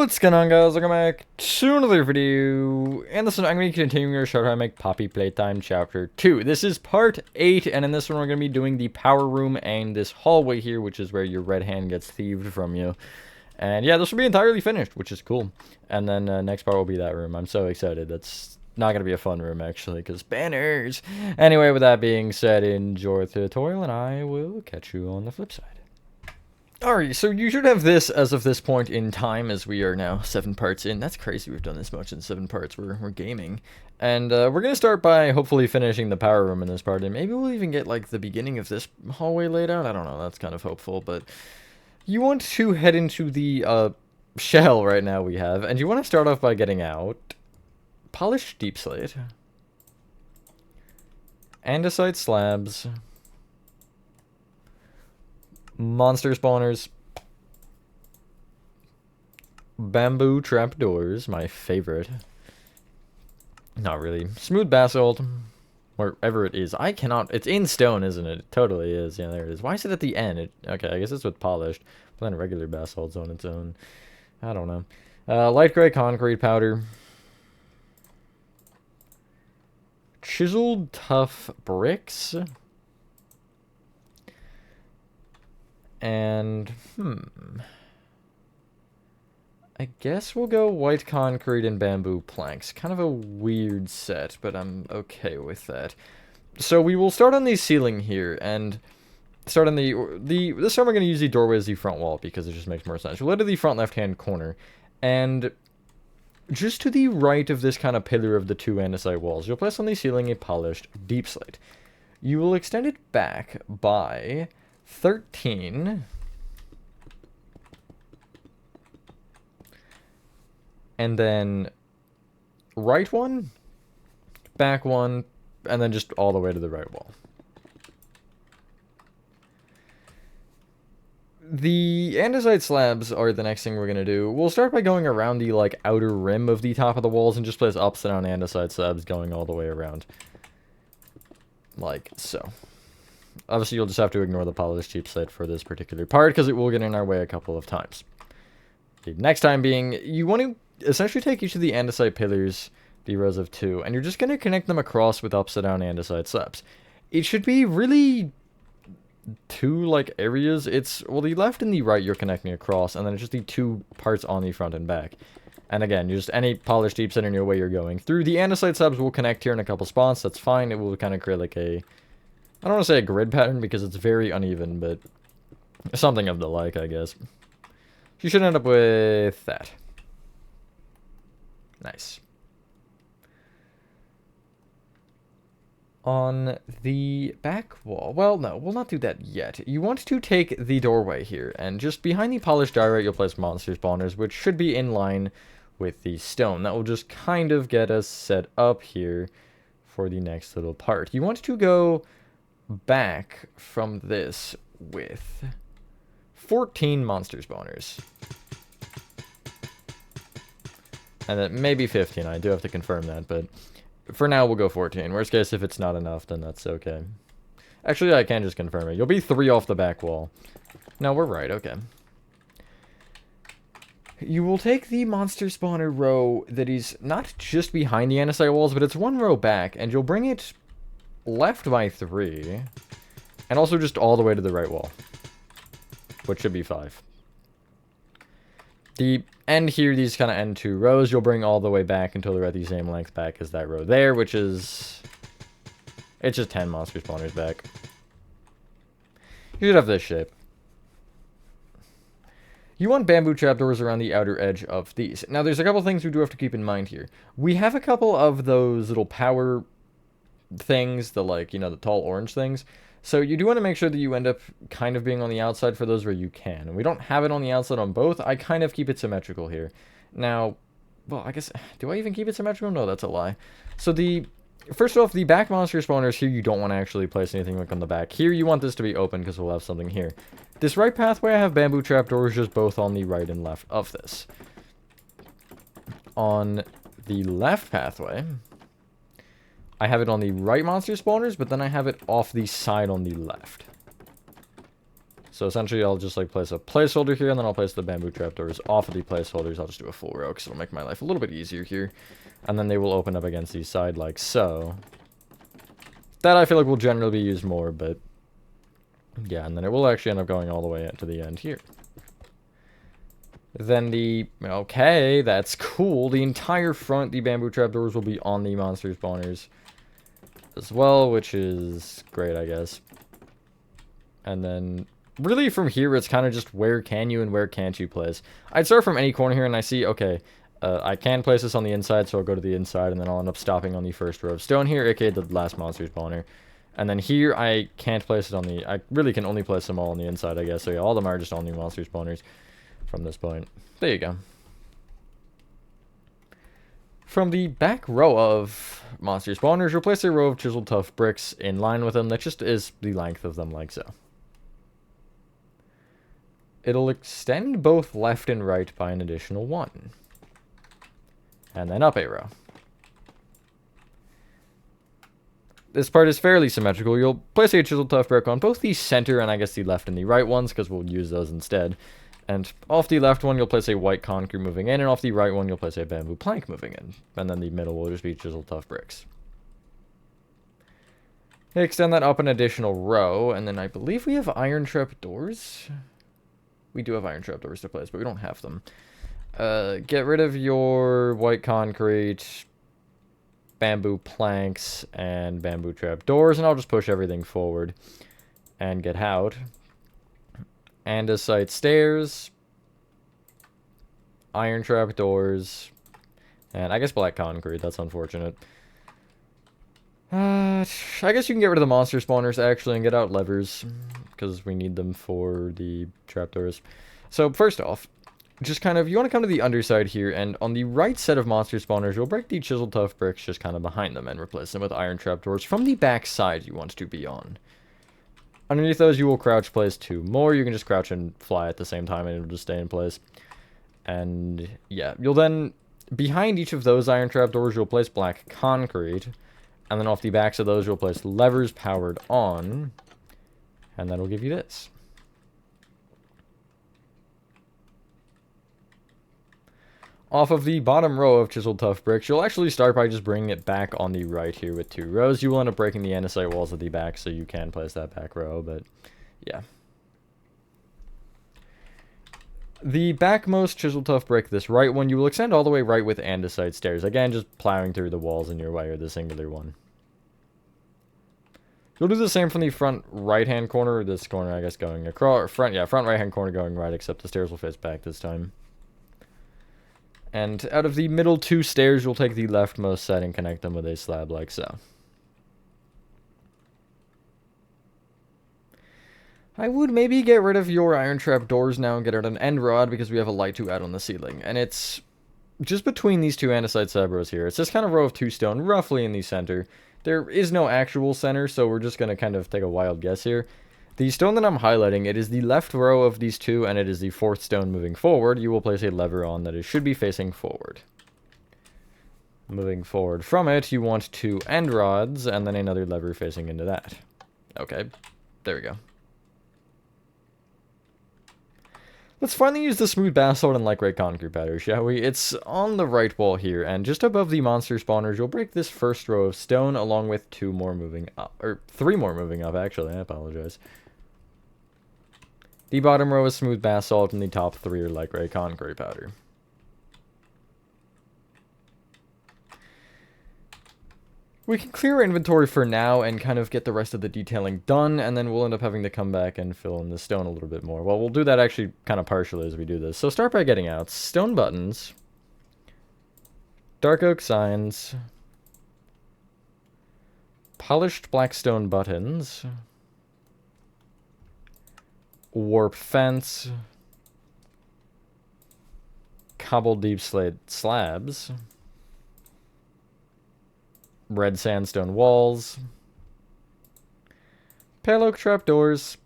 What's going on, guys? Welcome back to another video. And this one, I'm going to be continuing our show how to make Poppy Playtime Chapter 2. This is part 8, and in this one we're going to be doing the power room and this hallway here, which is where your red hand gets thieved from you. And yeah, this will be entirely finished, which is cool. And then next part will be that room. I'm so excited. That's not going to be a fun room, actually, because banners. Anyway, with that being said, enjoy the tutorial, and I will catch you on the flip side. Alright, so you should have this as of this point in time, as we are now 7 parts in. That's crazy, we've done this much in 7 parts. We're gaming. And we're going to start by hopefully finishing the power room in this part, and maybe we'll even get, like, the beginning of this hallway laid out. I don't know, that's kind of hopeful, but you want to head into the shell right now we have, and you want to start off by getting out polished deep slate, andesite slabs, monster spawners, bamboo trapdoors, my favorite. Not really. Smooth basalt, wherever it is. I cannot. It's in stone, isn't it? It totally is. Yeah, there it is. Why is it at the end? Okay, I guess it's with polished. But then regular basalt's on its own. I don't know. Light gray concrete powder. Chiseled tough bricks. And, I guess we'll go white concrete and bamboo planks. Kind of a weird set, but I'm okay with that. So we will start on the ceiling here, and start on this time we're going to use the doorway as the front wall, because it just makes more sense. We'll head to the front left-hand corner, and just to the right of this kind of pillar of the 2 andesite walls, you'll place on the ceiling a polished deep slate. You will extend it back by 13, and then right one, back one, and then just all the way to the right wall. The andesite slabs are the next thing we're going to do. We'll start by going around the, like, outer rim of the top of the walls and just place upside down andesite slabs going all the way around. Like so. Obviously, you'll just have to ignore the polished deep slate for this particular part, because it will get in our way a couple of times. The next time being, you want to essentially take each of the andesite pillars, the rows of 2, and you're just going to connect them across with upside down andesite slabs. It should be really 2, like, areas. It's, well, the left and the right you're connecting across, and then it's just the 2 parts on the front and back. And again, just any polished deep slate in your way you're going through. The andesite slabs will connect here in a couple spots. That's fine. It will kind of create, like, I don't want to say a grid pattern because it's very uneven, but something of the like, I guess. You should end up with that. Nice. On the back wall, well, no, we'll not do that yet. You want to take the doorway here, and just behind the polished diorite, you'll place monster spawners, which should be in line with the stone. That will just kind of get us set up here for the next little part. You want to go back from this with 14 monster spawners. And then maybe 15, I do have to confirm that, but for now we'll go 14. Worst case, if it's not enough, then that's okay. Actually, I can just confirm it. You'll be 3 off the back wall. No, we're right, okay. You will take the monster spawner row that is not just behind the andesite walls, but it's 1 row back, and you'll bring it left by 3, and also just all the way to the right wall, which should be 5. The end here, these kind of end 2 rows, you'll bring all the way back until they're at the same length back as that row there, which is, it's just 10 monster spawners back. You should have this shape. You want bamboo trapdoors around the outer edge of these. Now, there's a couple things we do have to keep in mind here. We have a couple of those little power things, the, like, you know, the tall orange things. So you do want to make sure that you end up kind of being on the outside for those where you can. And we don't have it on the outside on both. I kind of keep it symmetrical here. Now, well, I guess, do I even keep it symmetrical? No, that's a lie. So first off, the back monster spawners here, you don't want to actually place anything like on the back. Here, you want this to be open because we'll have something here. This right pathway, I have bamboo trapdoors just both on the right and left of this. On the left pathway, I have it on the right monster spawners, but then I have it off the side on the left. So essentially, I'll just like place a placeholder here, and then I'll place the bamboo trapdoors off of the placeholders. I'll just do a full row, because it'll make my life a little bit easier here. And then they will open up against the side like so. That I feel like will generally be used more, but yeah, and then it will actually end up going all the way to the end here. Then okay, that's cool. The entire front, the bamboo trapdoors will be on the monster spawners as well, which is great, I guess. And then really from here, it's kind of just where can you and where can't you place. I'd start from any corner here, and I see, okay, I can place this on the inside, so I'll go to the inside, and then I'll end up stopping on the first row of stone here, aka the last monster spawner. And then here, I can't place it on the... I really can only place them all on the inside, I guess. So yeah, all of them are just all new monster spawners from this point. There you go. From the back row of monster spawners, you'll place a row of chiseled tough bricks in line with them. That just is the length of them, like so. It'll extend both left and right by an additional 1. And then up a row. This part is fairly symmetrical. You'll place a chiseled tough brick on both the center and I guess the left and the right ones, because we'll use those instead. And off the left one, you'll place a white concrete moving in, and off the right one, you'll place a bamboo plank moving in. And then the middle will just be chiseled tough bricks. Extend that up an additional row, and then I believe we have iron trap doors. We do have iron trap doors to place, but we don't have them. Get rid of your white concrete, bamboo planks, and bamboo trap doors, and I'll just push everything forward and get out. Andesite stairs, iron trap doors, and I guess black concrete. That's unfortunate. I guess you can get rid of the monster spawners actually and get out levers, because we need them for the trapdoors. So first off, just kind of, you want to come to the underside here, and on the right set of monster spawners, you'll break the chiseled tough bricks just kind of behind them and replace them with iron trapdoors from the back side you want to be on. Underneath those, you will crouch place 2 more. You can just crouch and fly at the same time, and it'll just stay in place. And yeah, you'll then, behind each of those iron trapdoors, you'll place black concrete. And then off the backs of those, you'll place levers powered on. And that'll give you this. Off of the bottom row of chiseled tough bricks, you'll actually start by just bringing it back on the right here with 2 rows. You will end up breaking the andesite walls at the back, so you can place that back row, but yeah. The backmost chiseled tough brick, this right one, you will extend all the way right with andesite stairs. Again, just plowing through the walls in your way, or the singular one. You'll do the same from the front right-hand corner, or this corner, I guess, going across, front right-hand corner going right, except the stairs will face back this time. And out of the middle 2 stairs, you'll take the leftmost set and connect them with a slab like so. I would maybe get rid of your iron trap doors now and get out an end rod, because we have a light to add on the ceiling. And it's just between these 2 andesite slab rows here. It's this kind of row of 2 stone, roughly in the center. There is no actual center, so we're just going to kind of take a wild guess here. The stone that I'm highlighting, it is the left row of these 2, and it is the 4th stone moving forward. You will place a lever on that it should be facing forward. Moving forward from it, you want 2 end rods, and then another lever facing into that. Okay, there we go. Let's finally use the smooth basalt and light gray concrete powder, shall we? It's on the right wall here, and just above the monster spawners, you'll break this first row of stone along with 2 more moving up, or 3 more moving up, actually, I apologize. The bottom row is smooth basalt, and the top 3 are light gray concrete powder. We can clear our inventory for now and kind of get the rest of the detailing done, and then we'll end up having to come back and fill in the stone a little bit more. Well, we'll do that actually kind of partially as we do this. So start by getting out stone buttons, dark oak signs, polished black stone buttons, warp fence, cobbled deep slate slabs, red sandstone walls, pale oak trapdoors,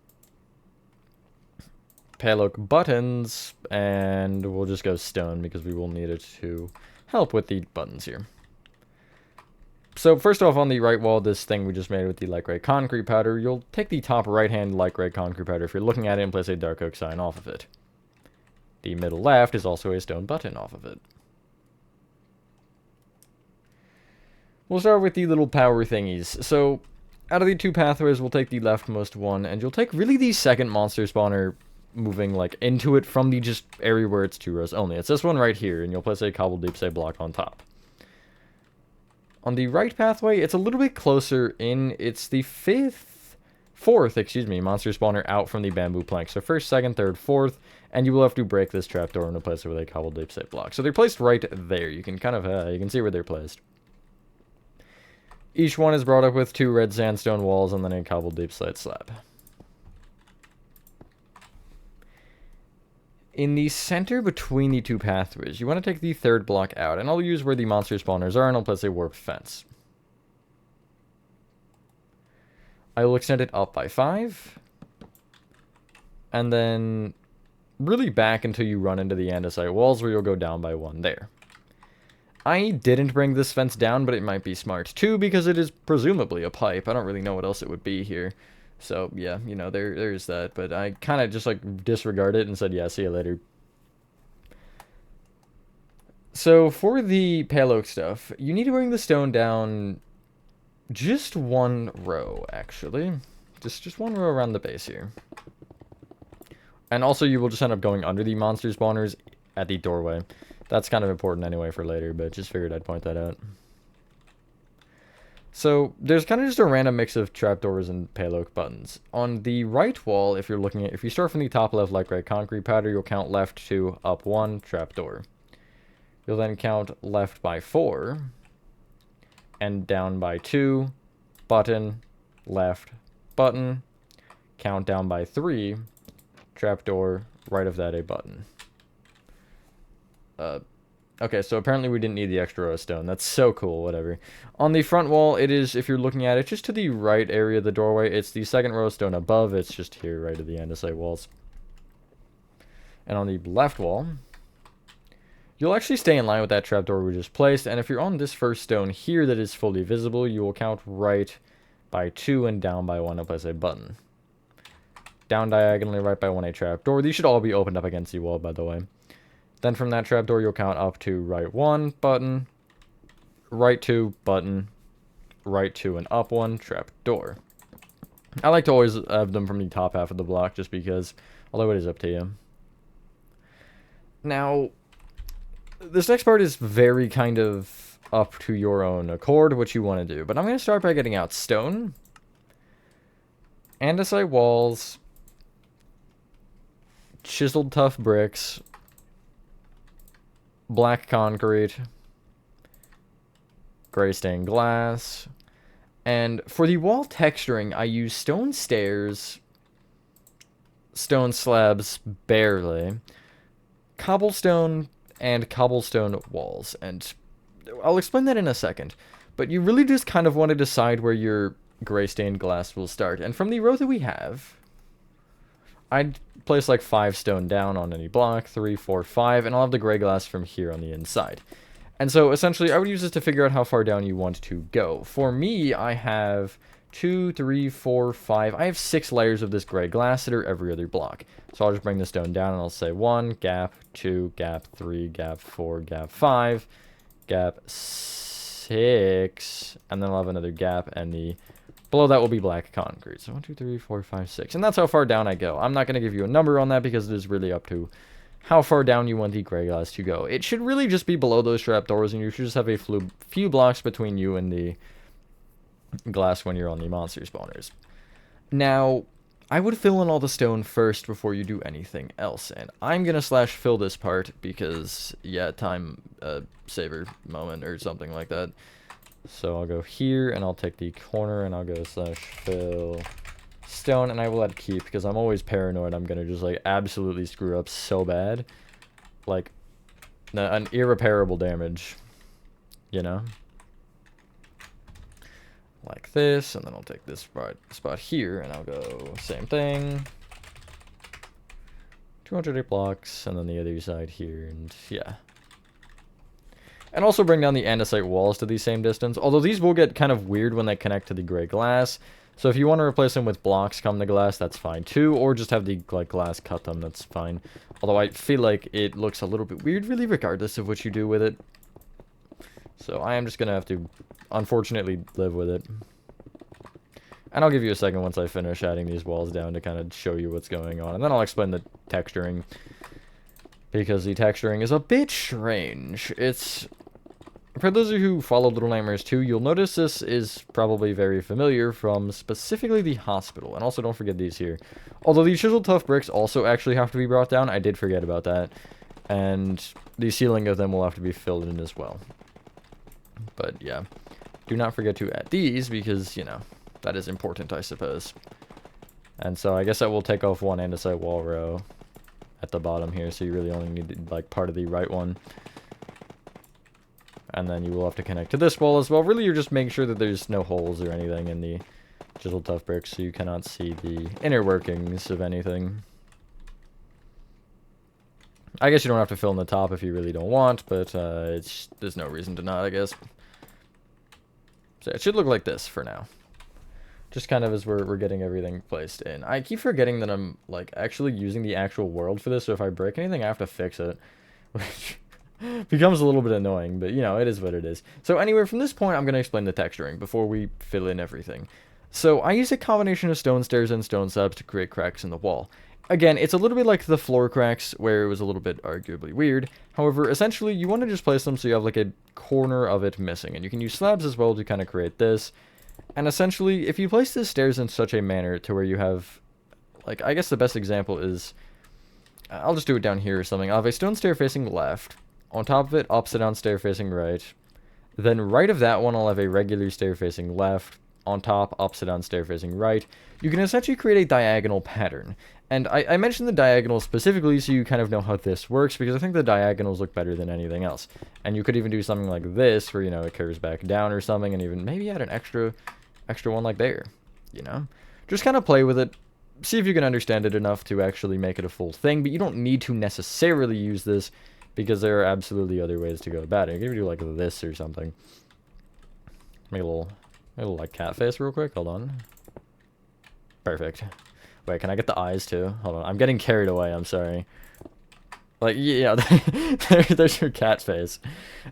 pale oak buttons, and we'll just go stone because we will need it to help with the buttons here. So first off, on the right wall, this thing we just made with the light gray concrete powder, you'll take the top right-hand light gray concrete powder if you're looking at it and place a dark oak sign off of it. The middle left is also a stone button off of it. We'll start with the little power thingies. So, out of the two pathways, we'll take the leftmost one, and you'll take really the second monster spawner moving, like, into it from the just area where it's 2 rows only. It's this one right here, and you'll place a cobbled deep say block on top. On the right pathway, it's a little bit closer in. It's the fourth, monster spawner out from the bamboo plank. So first, second, third, fourth, and you will have to break this trapdoor and replace it with a cobbled deep say block. So they're placed right there. You can kind of, you can see where they're placed. Each one is brought up with 2 red sandstone walls and then a cobbled deep slate slab. In the center between the two pathways, you want to take the third block out, and I'll use where the monster spawners are, and I'll place a warped fence. I will extend it up by 5, and then really back until you run into the andesite walls, where you'll go down by 1 there. I didn't bring this fence down, but it might be smart too, because it is presumably a pipe. I don't really know what else it would be here. So, yeah, you know, there's that. But I kind of just, like, disregarded it and said, yeah, see you later. So, for the pale oak stuff, you need to bring the stone down just 1 row, actually. Just 1 row around the base here. And also, you will just end up going under the monster spawners at the doorway. That's kind of important anyway for later, but just figured I'd point that out. So, there's kind of just a random mix of trapdoors and pale oak buttons. On the right wall, if you start from the top left light gray concrete powder, you'll count left 2, up 1, trapdoor. You'll then count left by 4, and down by 2, button, left, button, count down by 3, trapdoor, right of that a button. Okay, so apparently we didn't need the extra row of stone. That's so cool, whatever. On the front wall, it is, if you're looking at it, just to the right area of the doorway. It's the second row of stone above. It's just here, right at the andesite walls. And on the left wall, you'll actually stay in line with that trapdoor we just placed. And if you're on this first stone here that is fully visible, you will count right by 2 and down by 1 and place a button. Down diagonally, right by 1, a trapdoor. These should all be opened up against the wall, by the way. Then from that trapdoor, you'll count up to right 1, button, right 2, button, right 2, and up 1, trapdoor. I like to always have them from the top half of the block, just because, although it is up to you. Now, this next part is very kind of up to your own accord, what you want to do. But I'm going to start by getting out stone, andesite walls, chiseled tough bricks, black concrete, gray stained glass, and for the wall texturing, I use stone stairs, stone slabs, barely, cobblestone, and cobblestone walls, and I'll explain that in a second, but you really just kind of want to decide where your gray stained glass will start, and from the row that we have, I'd place like 5 stone down on any block, 3, 4, 5, and I'll have the gray glass from here on the inside. And so essentially I would use this to figure out how far down you want to go. For me, I have 2, 3, 4, 5, I have 6 layers of this gray glass that are every other block. So I'll just bring the stone down and I'll say 1, gap, 2, gap, 3, gap, 4, gap, 5, gap, 6, and then I'll have another gap, and the below that will be black concrete. So 1, 2, 3, 4, 5, 6. And that's how far down I go. I'm not going to give you a number on that because it is really up to how far down you want the gray glass to go. It should really just be below those trapdoors, and you should just have a few blocks between you and the glass when you're on the monster spawners. Now, I would fill in all the stone first before you do anything else. And I'm going to /fill this part because, yeah, time saver moment or something like that. So I'll go here, and I'll take the corner, and I'll go /fill stone, and I will add keep, because I'm always paranoid I'm going to just, like, absolutely screw up so bad. Like, an irreparable damage, you know? Like this, and then I'll take this spot here, and I'll go same thing. 208 blocks, and then the other side here, and yeah. And also bring down the andesite walls to the same distance, although these will get kind of weird when they connect to the gray glass. So if you want to replace them with blocks come to glass, that's fine too, or just have the like glass cut them, that's fine. Although I feel like it looks a little bit weird really regardless of what you do with it. So I am just going to have to unfortunately live with it. And I'll give you a second once I finish adding these walls down to kind of show you what's going on. And then I'll explain the texturing, because the texturing is a bit strange. It's... For those of you who follow Little Nightmares 2, you'll notice this is probably very familiar from specifically the hospital. And also don't forget these here. Although the chiseled tough bricks also actually have to be brought down, I did forget about that. And the ceiling of them will have to be filled in as well. But yeah, do not forget to add these because, you know, that is important, I suppose. And so I guess I will take off one andesite wall row at the bottom here, so you really only need like part of the right one. And then you will have to connect to this wall as well. Really, you're just making sure that there's no holes or anything in the chiseled tough bricks, so you cannot see the inner workings of anything. I guess you don't have to fill in the top if you really don't want, but there's no reason to not, I guess. So it should look like this for now. Just kind of as we're getting everything placed in. I keep forgetting that I'm like actually using the actual world for this, so if I break anything I have to fix it. Which becomes a little bit annoying, but you know, it is what it is. So anyway, from this point I'm going to explain the texturing before we fill in everything. So I use a combination of stone stairs and stone slabs to create cracks in the wall. Again, it's a little bit like the floor cracks, where it was a little bit arguably weird. However, essentially, you want to just place them so you have like a corner of it missing. And you can use slabs as well to kind of create this. And essentially, if you place the stairs in such a manner to where you have, like, I guess the best example is, I'll just do it down here or something. I'll have a stone stair facing left. On top of it, upside down stair facing right. Then right of that one, I'll have a regular stair facing left. On top, upside down stair facing right. You can essentially create a diagonal pattern. And I mentioned the diagonals specifically so you kind of know how this works, because I think the diagonals look better than anything else. And you could even do something like this, where, you know, it curves back down or something, and even maybe add an extra one like there, you know? Just kind of play with it, see if you can understand it enough to actually make it a full thing, but you don't need to necessarily use this, because there are absolutely other ways to go about it. You can even do like this or something. Make a little like cat face real quick, hold on. Perfect. Wait, can I get the eyes too? Hold on, I'm getting carried away, I'm sorry. Like, yeah, there's your cat face.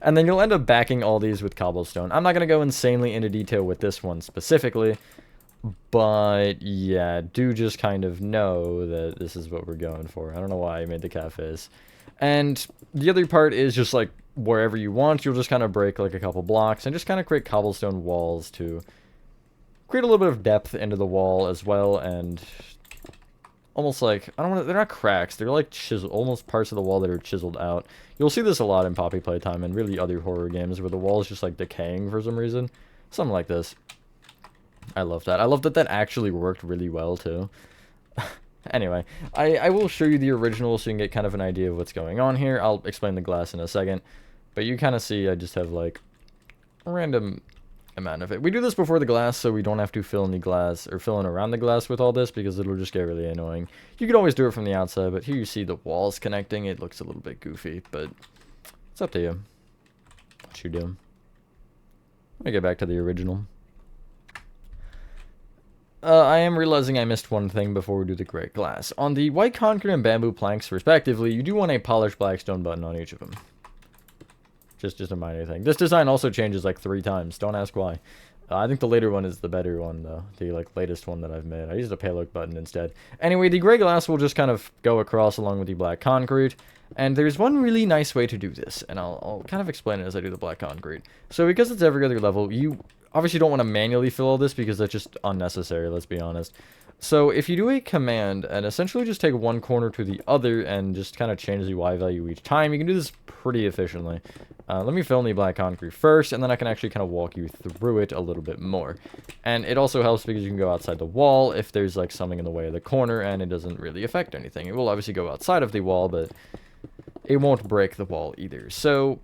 And then you'll end up backing all these with cobblestone. I'm not going to go insanely into detail with this one specifically, but yeah, do just kind of know that this is what we're going for. I don't know why I made the cat face. And the other part is just like wherever you want, you'll just kind of break like a couple blocks and just kind of create cobblestone walls to create a little bit of depth into the wall as well, and almost like, I don't want to, they're not cracks, they're like chiseled, almost parts of the wall that are chiseled out. You'll see this a lot in Poppy Playtime and really other horror games where the wall is just like decaying for some reason. Something like this. I love that. I love that that actually worked really well too. Anyway, I will show you the original so you can get kind of an idea of what's going on here. I'll explain the glass in a second. But you kind of see I just have like a random amount of it. We do this before the glass so we don't have to fill in the glass or fill in around the glass with all this, because it'll just get really annoying. You could always do it from the outside, but here you see the walls connecting. It looks a little bit goofy, but it's up to you. What you do. Let me get back to the original. I am realizing I missed one thing before we do the gray glass. On the white concrete and bamboo planks, respectively, you do want a polished black stone button on each of them. Just a minor thing. This design also changes like 3 times. Don't ask why. I think the later one is the better one, though. The like latest one that I've made. I used a pale look button instead. Anyway, the gray glass will just kind of go across along with the black concrete. And there's one really nice way to do this, and I'll kind of explain it as I do the black concrete. So because it's every other level, you obviously don't want to manually fill all this because that's just unnecessary, let's be honest. So if you do a command and essentially just take one corner to the other and just kind of change the Y value each time, you can do this pretty efficiently. Let me fill in the black concrete first, and then I can actually kind of walk you through it a little bit more. And it also helps because you can go outside the wall if there's like something in the way of the corner, and it doesn't really affect anything. It will obviously go outside of the wall, but it won't break the wall either. So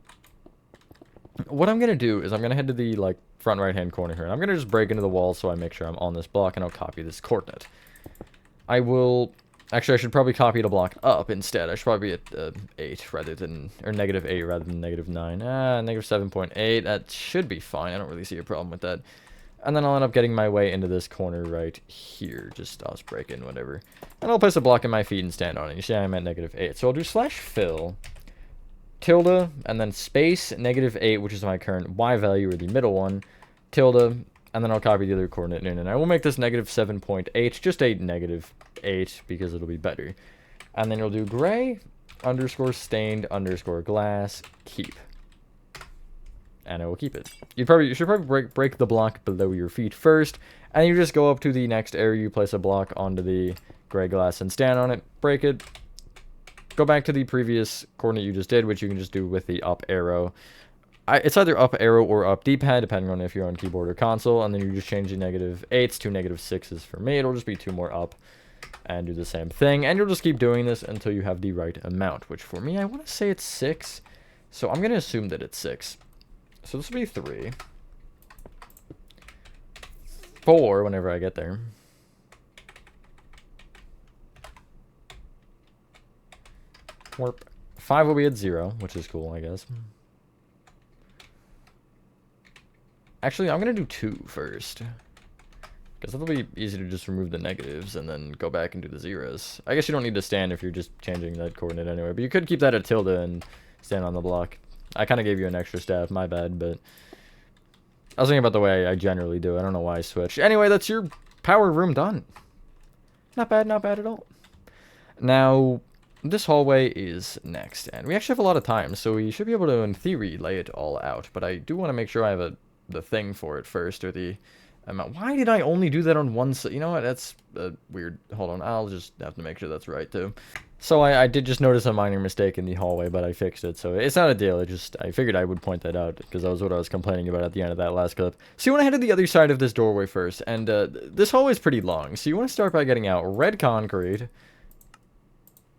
what I'm going to do is I'm going to head to the like front right hand corner here, and I'm going to just break into the wall so I make sure I'm on this block, and I'll copy this coordinate. I will Actually, I should probably copy the block up instead. I should probably be at 8 rather than, or -8 rather than -9. -7.8. That should be fine. I don't really see a problem with that. And then I'll end up getting my way into this corner right here. Just, I'll just break in, whatever. And I'll place a block in my feet and stand on it. You see I'm at -8. So I'll do /fill, tilde, and then space, -8, which is my current Y value, or the middle one, tilde, and then I'll copy the other coordinate in, and I will make this -7.8, just a -8, because it'll be better. And then you'll do gray, underscore stained, underscore glass, keep. And I will keep it. You should probably break the block below your feet first, and you just go up to the next area, you place a block onto the gray glass and stand on it, break it, go back to the previous coordinate you just did, which you can just do with the up arrow. It's either up arrow or up D-pad, depending on if you're on keyboard or console, and then you just change the -8s to -6s for me. It'll just be 2 more up, and do the same thing, and you'll just keep doing this until you have the right amount, which for me, I want to say it's 6, so I'm going to assume that it's 6. So this will be 3. 4 whenever I get there. Warp. 5 will be at 0, which is cool, I guess. Actually, I'm going to do 2 first. Because that'll be easy to just remove the negatives and then go back and do the zeros. I guess you don't need to stand if you're just changing that coordinate anyway. But you could keep that at tilde and stand on the block. I kind of gave you an extra step, my bad. But I was thinking about the way I generally do. I don't know why I switched. Anyway, that's your power room done. Not bad at all. Now, this hallway is next. And we actually have a lot of time. So we should be able to, in theory, lay it all out. But I do want to make sure I have the thing for it first, or the amount. Why did I only do that on one side? You know what, that's weird. Hold on, I'll just have to make sure that's right too. So I did just notice a minor mistake in the hallway, but I fixed it, so it's not a deal. It just, I figured I would point that out, because that was what I was complaining about at the end of that last clip. So you want to head to the other side of this doorway first, and this hallway is pretty long, so you want to start by getting out red concrete,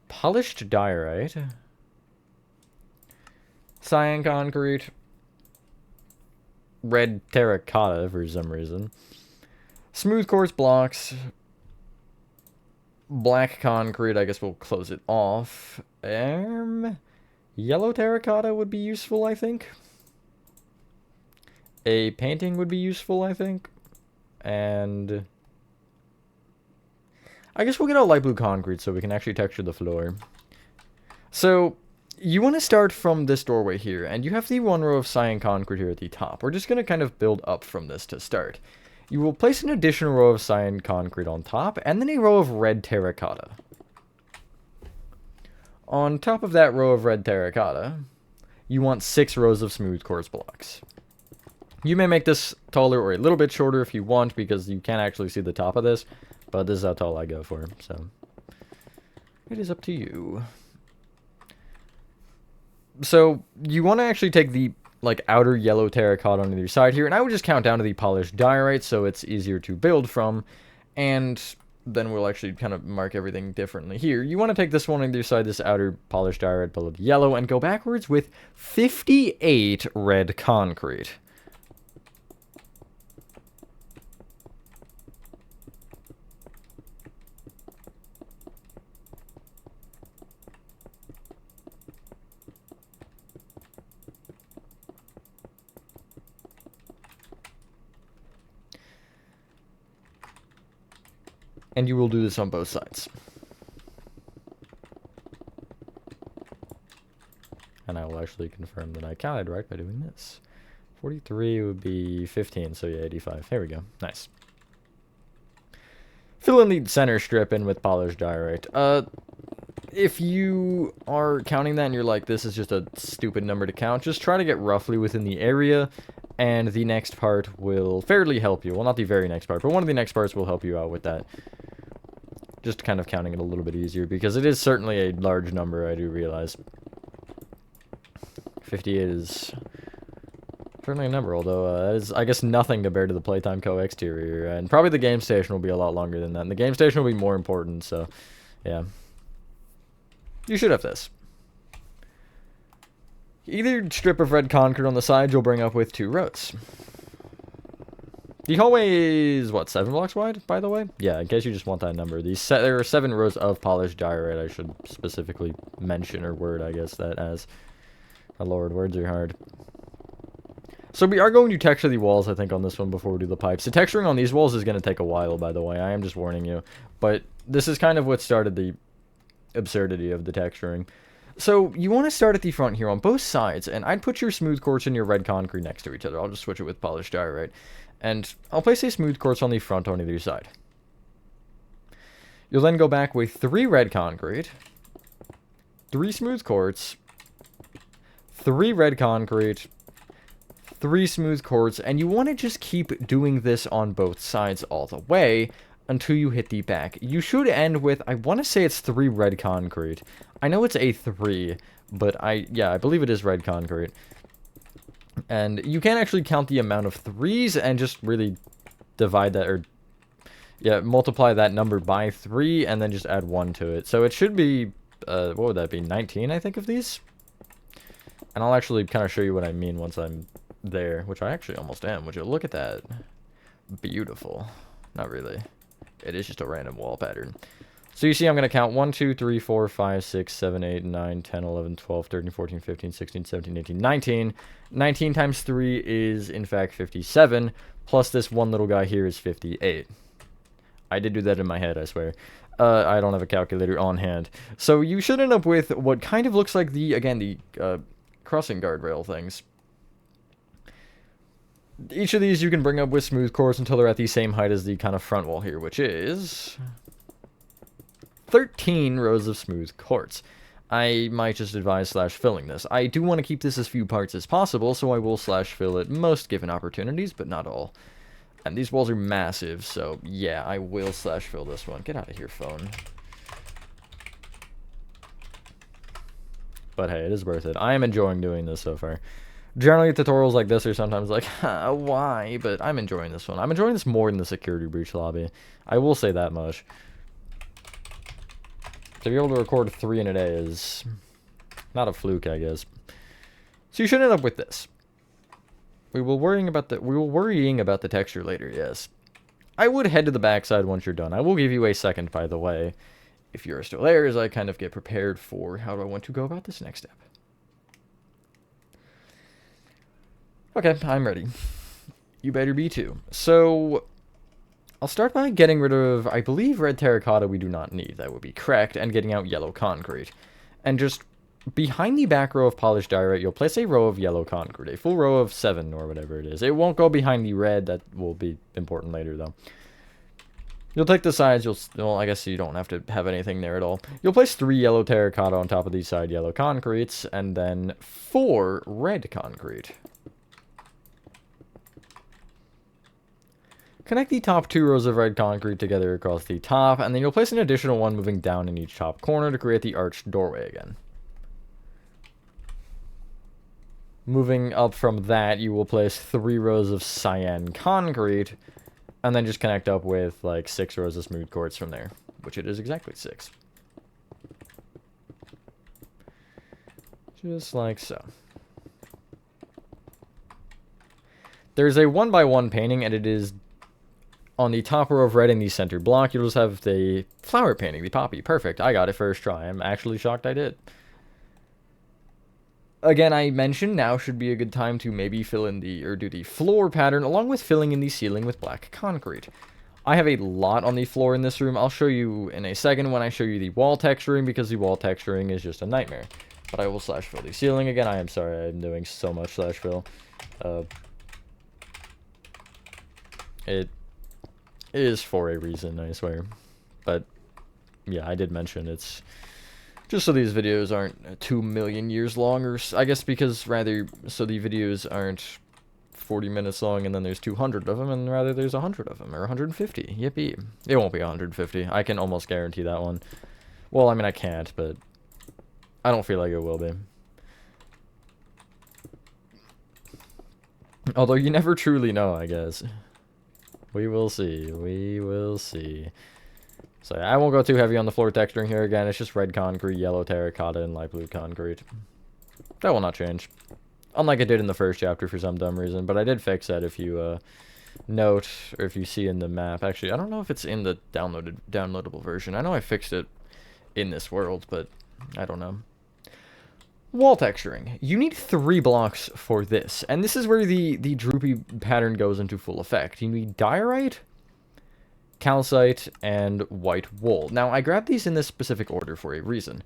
polished diorite, cyan concrete, red terracotta for some reason, smooth quartz blocks, black concrete, I guess we'll close it off, yellow terracotta would be useful, I think, a painting would be useful, I think, and I guess we'll get out light blue concrete so we can actually texture the floor. So you want to start from this doorway here, and you have the 1 row of cyan concrete here at the top. We're just going to kind of build up from this to start. You will place an additional row of cyan concrete on top, and then a row of red terracotta. On top of that row of red terracotta, you want 6 rows of smooth quartz blocks. You may make this taller or a little bit shorter if you want, because you can't actually see the top of this, but this is how tall I go for, so it is up to you. So you want to actually take the outer yellow terracotta on either side here, and I would just count down to the polished diorite so it's easier to build from, and then we'll actually kind of mark everything differently here. You want to take this one on either side, this outer polished diorite below the yellow, and go backwards with 58 red concrete. And you will do this on both sides. And I will actually confirm that I counted right by doing this. 43 would be 15, so yeah, 85. There we go. Nice. Fill in the center strip in with polished diorite. If you are counting that and you're like, this is just a stupid number to count, just try to get roughly within the area, and the next part will fairly help you. Well, not the very next part, but one of the next parts will help you out with that. Just kind of counting it a little bit easier, because it is certainly a large number, I do realize. 58 is certainly a number, although that is, I guess, nothing compared to the Playtime Co. exterior, and probably the game station will be a lot longer than that, and the game station will be more important, so, yeah. You should have this. Either strip of red concrete on the side you'll bring up with 2 rows. The hallway is, what, 7 blocks wide, by the way? Yeah, in case you just want that number. There are 7 rows of polished diorite, I should specifically mention, or word, I guess, that as. Oh, Lord, words are hard. So we are going to texture the walls, I think, on this one before we do the pipes. The texturing on these walls is going to take a while, by the way. I am just warning you. But this is kind of what started the absurdity of the texturing. So you want to start at the front here on both sides, and I'd put your smooth quartz and your red concrete next to each other. I'll just switch it with polished diorite. And I'll place a smooth quartz on the front on either side. You'll then go back with 3 red concrete, 3 smooth quartz, 3 red concrete, 3 smooth quartz, and you want to just keep doing this on both sides all the way until you hit the back. You should end with, I want to say it's 3 red concrete. I know it's a 3, but I believe it is red concrete. And you can actually count the amount of 3s and just really divide that, or multiply that number by 3 and then just add 1 to it. So it should be, what would that be, 19, I think, of these? And I'll actually kind of show you what I mean once I'm there, which I actually almost am. Would you look at that? Beautiful. Not really. It is just a random wall pattern. So you see I'm going to count 1, 2, 3, 4, 5, 6, 7, 8, 9, 10, 11, 12, 13, 14, 15, 16, 17, 18, 19. 19 times 3 is, in fact, 57. Plus this one little guy here is 58. I did do that in my head, I swear. I don't have a calculator on hand. So you should end up with what kind of looks like the crossing guardrail things. Each of these you can bring up with smooth quartz until they're at the same height as the kind of front wall here, which is 13 rows of smooth quartz. I might just advise /filling this. I do want to keep this as few parts as possible, so I will /fill it most given opportunities, but not all. And these walls are massive, so yeah, I will /fill this one. Get out of here, phone. But hey, it is worth it. I am enjoying doing this so far. Generally, tutorials like this are sometimes like, why? But I'm enjoying this one. I'm enjoying this more than the security breach lobby. I will say that much. To be able to record 3 in a day is not a fluke, I guess. So you should end up with this. We will worrying about the texture later, yes. I would head to the backside once you're done. I will give you a second, by the way, if you're still there, as I kind of get prepared for how do I want to go about this next step. Okay, I'm ready. You better be too. So, I'll start by getting rid of, I believe, red terracotta we do not need. That would be correct. And getting out yellow concrete. And just behind the back row of polished diorite, you'll place a row of yellow concrete. A full row of 7 or whatever it is. It won't go behind the red. That will be important later, though. You'll take the sides. Well, I guess you don't have to have anything there at all. You'll place 3 yellow terracotta on top of these side yellow concretes. And then 4 red concrete. Connect the top 2 rows of red concrete together across the top, and then you'll place an additional one moving down in each top corner to create the arched doorway again. Moving up from that, you will place 3 rows of cyan concrete, and then just connect up with like 6 rows of smooth quartz from there, which it is exactly 6. Just like so. There's a 1x1 painting, and it is on the top row of red in the center block. You'll just have the flower painting, the poppy. Perfect. I got it first try. I'm actually shocked I did. Again, I mentioned now should be a good time to maybe fill in or do the floor pattern, along with filling in the ceiling with black concrete. I have a lot on the floor in this room. I'll show you in a second when I show you the wall texturing, because the wall texturing is just a nightmare. But I will /fill the ceiling again. I am sorry, I'm doing so much /fill. It is for a reason, I swear. But yeah, I did mention it's just so these videos aren't 2 million years long, or I guess because rather so the videos aren't 40 minutes long and then there's 200 of them, and rather there's 100 of them, or 150. Yippee. It won't be 150. I can almost guarantee that one. Well, I mean, I can't, but I don't feel like it will be. Although you never truly know, I guess. We will see. We will see. So I won't go too heavy on the floor texturing here again. It's just red concrete, yellow terracotta, and light blue concrete. That will not change. Unlike it did in the first chapter for some dumb reason. But I did fix that if you note, or if you see in the map, actually, I don't know if it's in the downloadable version. I know I fixed it in this world, but I don't know. Wall texturing. You need 3 blocks for this, and this is where the droopy pattern goes into full effect. You need diorite, calcite, and white wool. Now, I grabbed these in this specific order for a reason.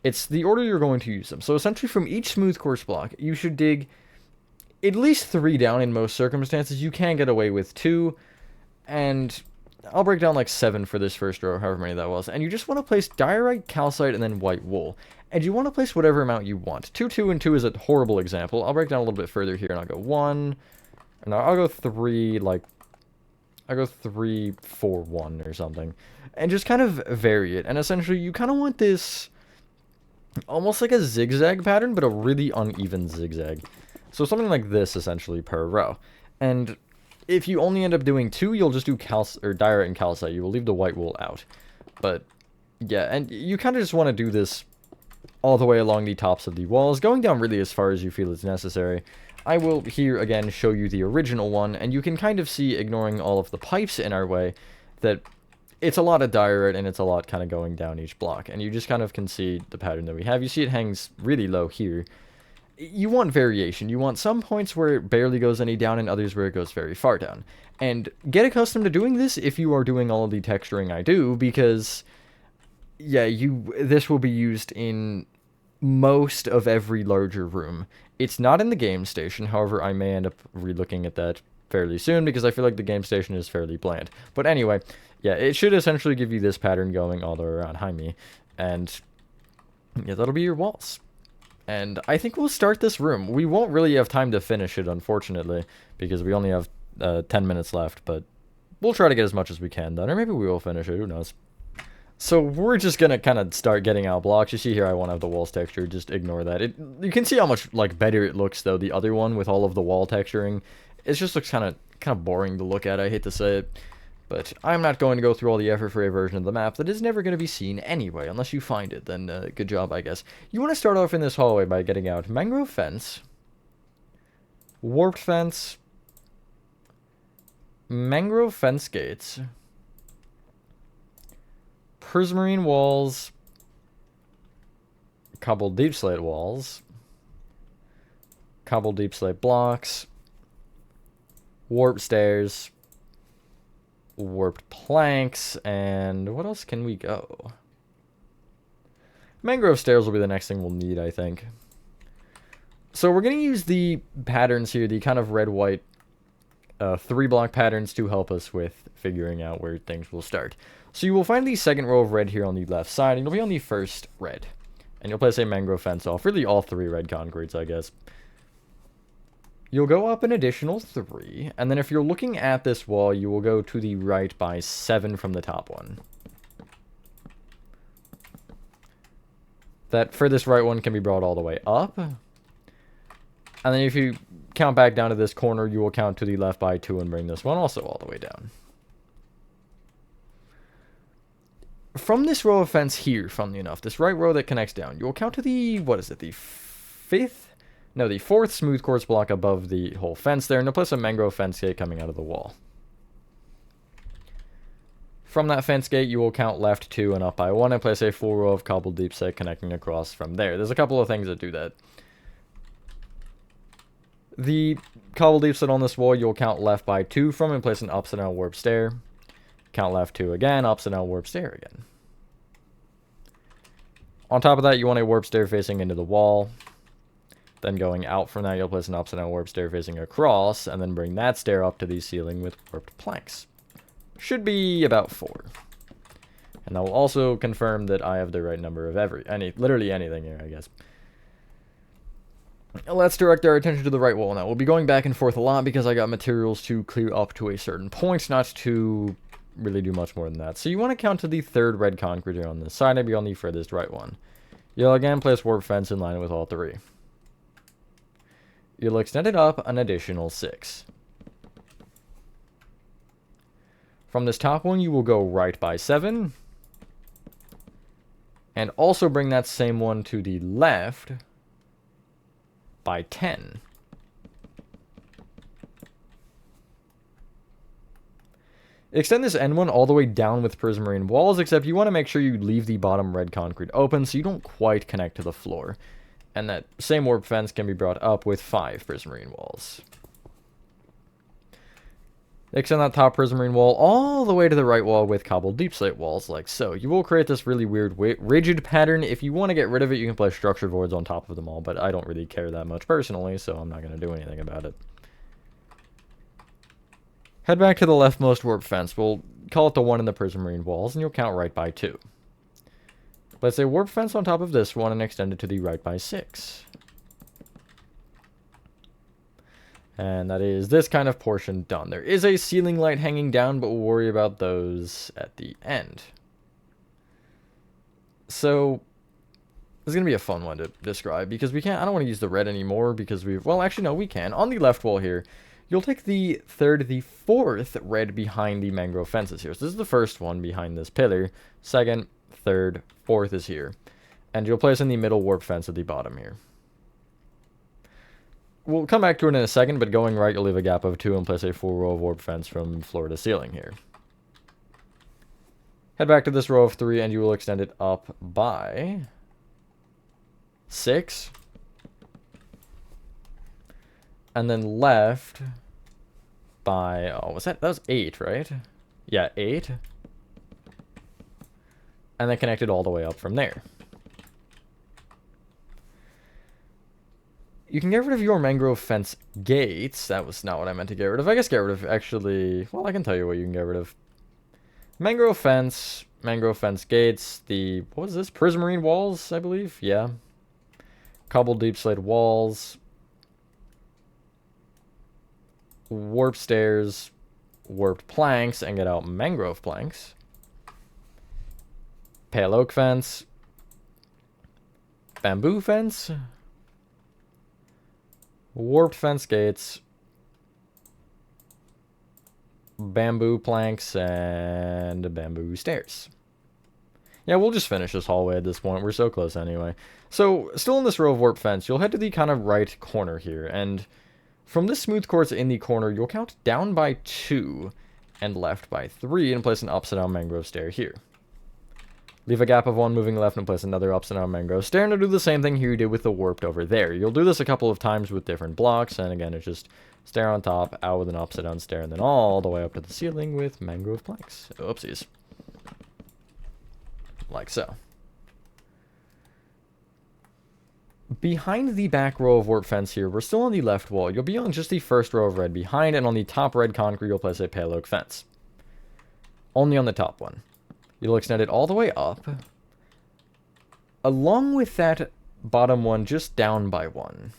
It's the order you're going to use them. So essentially from each smooth quartz block, you should dig at least 3 down in most circumstances. You can get away with 2, and I'll break down like 7 for this first row, however many that was. And you just want to place diorite, calcite, and then white wool. And you want to place whatever amount you want. 2, 2, and 2 is a horrible example. I'll break down a little bit further here, and I'll go 1, and I'll go 3, like, I'll go 3, 4, 1 or something. And just kind of vary it. And essentially, you kind of want this almost like a zigzag pattern, but a really uneven zigzag. So something like this, essentially, per row. And if you only end up doing 2, you'll just do diorite and calcite. You will leave the white wool out. But, yeah, and you kind of just want to do this all the way along the tops of the walls, going down really as far as you feel is necessary. I will here again show you the original one, and you can kind of see, ignoring all of the pipes in our way, that it's a lot of diorite and it's a lot kind of going down each block, and you just kind of can see the pattern that we have. You see it hangs really low here. You want variation. You want some points where it barely goes any down and others where it goes very far down. And get accustomed to doing this if you are doing all of the texturing I do, because yeah, this will be used in most of every larger room. It's not in the game station, however, I may end up relooking at that fairly soon, because I feel like the game station is fairly bland. But anyway, yeah, it should essentially give you this pattern going all the way around behind me, and yeah, that'll be your walls. And I think we'll start this room. We won't really have time to finish it, unfortunately, because we only have 10 minutes left, but we'll try to get as much as we can done, or maybe we will finish it, who knows. So we're just gonna kind of start getting out blocks. You see here I won't have the walls texture, just ignore that. You can see how much like better it looks though, the other one with all of the wall texturing. It just looks kind of boring to look at, I hate to say it. But I'm not going to go through all the effort for a version of the map that is never going to be seen anyway, unless you find it, then good job I guess. You want to start off in this hallway by getting out mangrove fence, warped fence, mangrove fence gates, prismarine walls, cobbled deep slate walls, cobbled deep slate blocks, warp stairs, warped planks, and what else can we go? Mangrove stairs will be the next thing we'll need, I think. So we're going to use the patterns here, the kind of red-white 3-block patterns to help us with figuring out where things will start. So you will find the second row of red here on the left side, and you'll be on the first red. And you'll place a mangrove fence off, really all 3 red concretes, I guess. You'll go up an additional 3, and then if you're looking at this wall, you will go to the right by 7 from the top one. That furthest right one can be brought all the way up. And then if you count back down to this corner, you will count to the left by 2 and bring this one also all the way down. From this row of fence here, funnily enough, this right row that connects down, you will count to the, what is it, the 5th? No, the 4th smooth quartz block above the whole fence there, and you'll place a mangrove fence gate coming out of the wall. From that fence gate, you will count left 2 and up by 1, and place a full row of cobbled deep set connecting across from there. There's a couple of things that do that. The cobbled deep set on this wall, you'll count left by 2 from and place an upside down warp stair. Count left 2 again, upside down warp stair again. On top of that, you want a warp stair facing into the wall. Then going out from that, you'll place an upside down warp stair facing across, and then bring that stair up to the ceiling with warped planks. Should be about 4. And that will also confirm that I have the right number of literally anything here, I guess. Let's direct our attention to the right wall now. We'll be going back and forth a lot because I got materials to clear up to a certain point, not to really do much more than that. So you want to count to the 3rd red concrete here on this side, and be on the furthest right one. You'll again place warp fence in line with all 3. You'll extend it up an additional 6. From this top one, you will go right by 7. And also bring that same one to the left by 10. Extend this end one all the way down with prismarine walls, except you want to make sure you leave the bottom red concrete open so you don't quite connect to the floor. And that same warp fence can be brought up with 5 prismarine walls. Extend that top prismarine wall all the way to the right wall with cobbled deep slate walls, like so. You will create this really weird rigid pattern. If you want to get rid of it, you can place structure voids on top of them all, but I don't really care that much personally, so I'm not going to do anything about it. Head back to the leftmost warp fence. We'll call it the one in the prismarine walls, and you'll count right by 2. Let's say warp fence on top of this one and extend it to the right by 6. And that is this kind of portion done. There is a ceiling light hanging down, but we'll worry about those at the end. So, this is going to be a fun one to describe, because I don't want to use the red anymore, because well, actually, no, we can. On the left wall here, you'll take the 4th red behind the mangrove fences here. So this is the first one behind this pillar. 2nd, 3rd, 4th is here. And you'll place in the middle warp fence at the bottom here. We'll come back to it in a second, but going right, you'll leave a gap of 2 and place a full row of warp fence from floor to ceiling here. Head back to this row of 3, and you will extend it up by 6. And then left by, that was 8, right? Yeah, 8. And then connected all the way up from there. You can get rid of your mangrove fence gates. That was not what I meant to get rid of. I guess get rid of, actually, well, I can tell you what you can get rid of. Mangrove fence gates, what was this? Prismarine walls, I believe? Yeah. Cobbled deep slate walls. Warp stairs. Warped planks, and get out mangrove planks. Pale oak fence. Bamboo fence. Warped fence gates, bamboo planks, and bamboo stairs. Yeah, we'll just finish this hallway at this point. We're so close anyway. So, still in this row of warp fence, you'll head to the kind of right corner here, and from this smooth quartz in the corner, you'll count down by 2 and left by 3 and place an upside down mangrove stair here. Leave a gap of 1 moving left and place another upside down mangrove stair, and do the same thing here you did with the warped over there. You'll do this a couple of times with different blocks, and again, it's just stair on top, out with an upside down stair, and then all the way up to the ceiling with mangrove planks. Oopsies. Like so. Behind the back row of warp fence here, we're still on the left wall. You'll be on just the first row of red behind, and on the top red concrete, you'll place a pale oak fence. Only on the top one. You'll extend it all the way up, along with that bottom one just down by 1.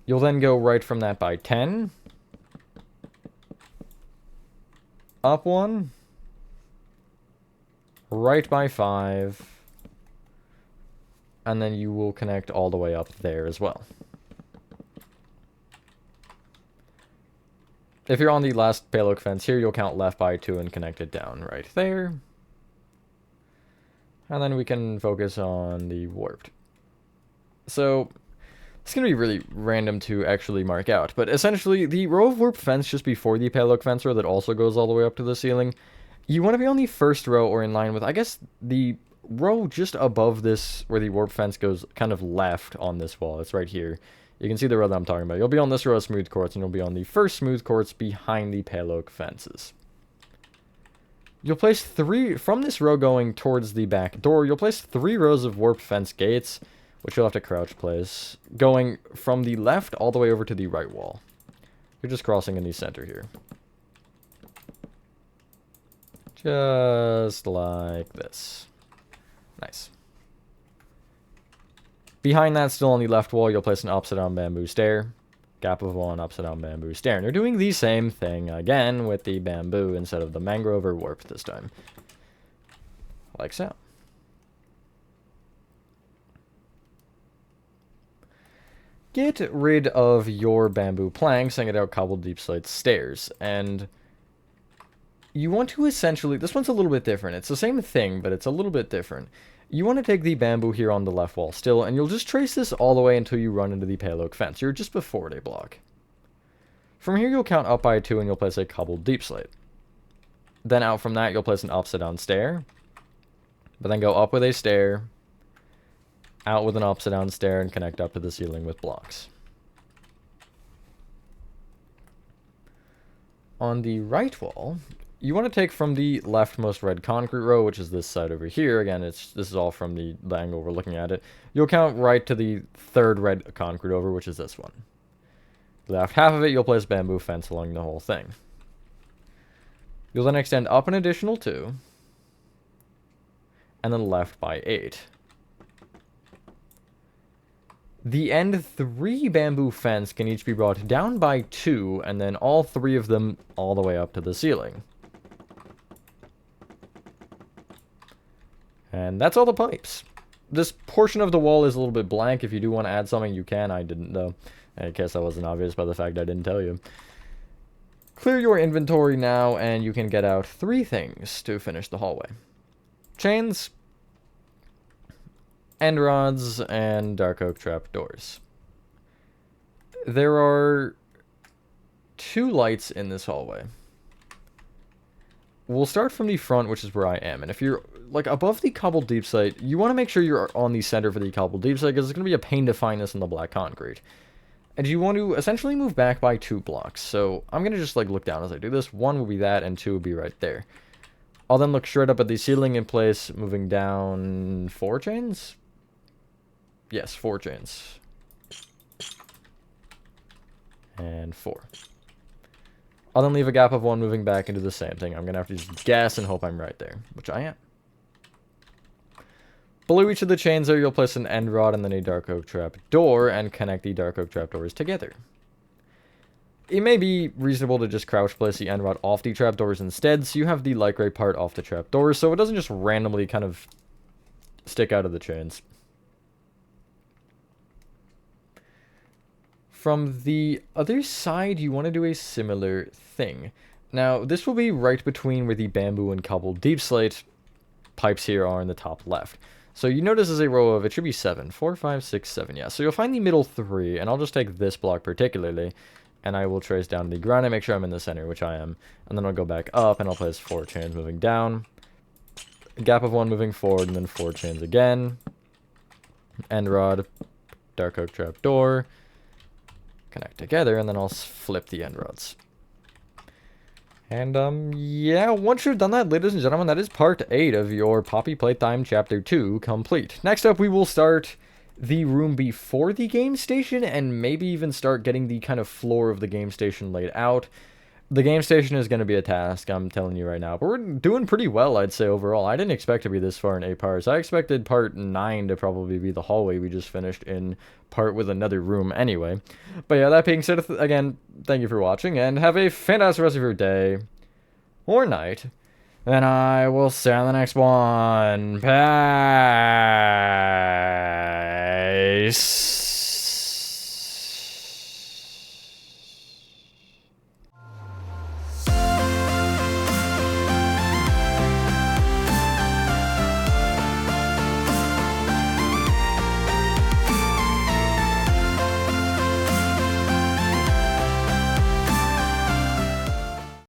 You'll then go right from that by 10, up 1, right by 5, and then you will connect all the way up there as well. If you're on the last pale oak fence here, you'll count left by 2 and connect it down right there. And then we can focus on the warped. So, it's going to be really random to actually mark out. But essentially, the row of warped fence just before the pale oak fence row that also goes all the way up to the ceiling, you want to be on the first row or in line with, I guess, the row just above this where the warped fence goes kind of left on this wall. It's right here. You can see the row that I'm talking about. You'll be on this row of smooth quartz, and you'll be on the first smooth quartz behind the pale oak fences. You'll place 3, from this row going towards the back door, you'll place 3 rows of warped fence gates, which you'll have to crouch place, going from the left all the way over to the right wall. You're just crossing in the center here. Just like this. Nice. Behind that, still on the left wall, you'll place an upside down bamboo stair. Gap of 1, upside down bamboo stair. And you're doing the same thing again with the bamboo instead of the mangrove or warp this time. Like so. Get rid of your bamboo planks and get out cobbled deep slate stairs. And you want to essentially, this one's a little bit different. It's the same thing, but it's a little bit different. You want to take the bamboo here on the left wall still, and you'll just trace this all the way until you run into the pale oak fence. You're just before it a block. From here, you'll count up by 2 and you'll place a cobbled deep slate. Then out from that, you'll place an upside down stair. But then go up with a stair, out with an upside down stair, and connect up to the ceiling with blocks. On the right wall, you want to take from the leftmost red concrete row, which is this side over here. Again, this is all from the angle we're looking at it. You'll count right to the third red concrete over, which is this one. Left half of it, you'll place bamboo fence along the whole thing. You'll then extend up an additional 2, and then left by 8. The end 3 bamboo fence can each be brought down by 2, and then all 3 of them all the way up to the ceiling. And that's all the pipes. This portion of the wall is a little bit blank. If you do want to add something, you can. I didn't, though. I guess that wasn't obvious by the fact I didn't tell you. Clear your inventory now, and you can get out 3 things to finish the hallway. Chains, end rods, and dark oak trap doors. There are 2 lights in this hallway. We'll start from the front, which is where I am. And if you're, like, above the cobbled deep slate, you want to make sure you're on the center for the cobbled deep slate, because it's going to be a pain to find this in the black concrete. And you want to essentially move back by 2 blocks. So I'm going to just, like, look down as I do this. 1 will be that, and 2 will be right there. I'll then look straight up at the ceiling in place, moving down 4 chains? Yes, 4 chains. And 4. I'll then leave a gap of 1 moving back into the same thing. I'm going to have to just guess and hope I'm right there, which I am. Below each of the chains there, you'll place an end rod and then a dark oak trap door and connect the dark oak trap doors together. It may be reasonable to just crouch place the end rod off the trap doors instead, so you have the light gray part off the trap doors, so it doesn't just randomly kind of stick out of the chains. From the other side, you want to do a similar thing. Now, this will be right between where the bamboo and cobbled deep slate pipes here are in the top left. So you notice there's a row of, it should be 7. 4, 5, 6, 7, yeah. So you'll find the middle 3, and I'll just take this block particularly, and I will trace down the ground and make sure I'm in the center, which I am. And then I'll go back up, and I'll place 4 chains moving down. A gap of 1 moving forward, and then 4 chains again. End rod, dark oak trap door. Connect together, and then I'll flip the end rods. And, yeah, once you've done that, ladies and gentlemen, that is part 8 of your Poppy Playtime Chapter 2 complete. Next up, we will start the room before the game station, and maybe even start getting the kind of floor of the game station laid out. The game station is going to be a task, I'm telling you right now, but we're doing pretty well, I'd say, overall. I didn't expect to be this far in 8 parts. I expected part 9 to probably be the hallway we just finished in part with another room anyway. But yeah, that being said, again, thank you for watching, and have a fantastic rest of your day, or night, and I will see you on the next one. Peace.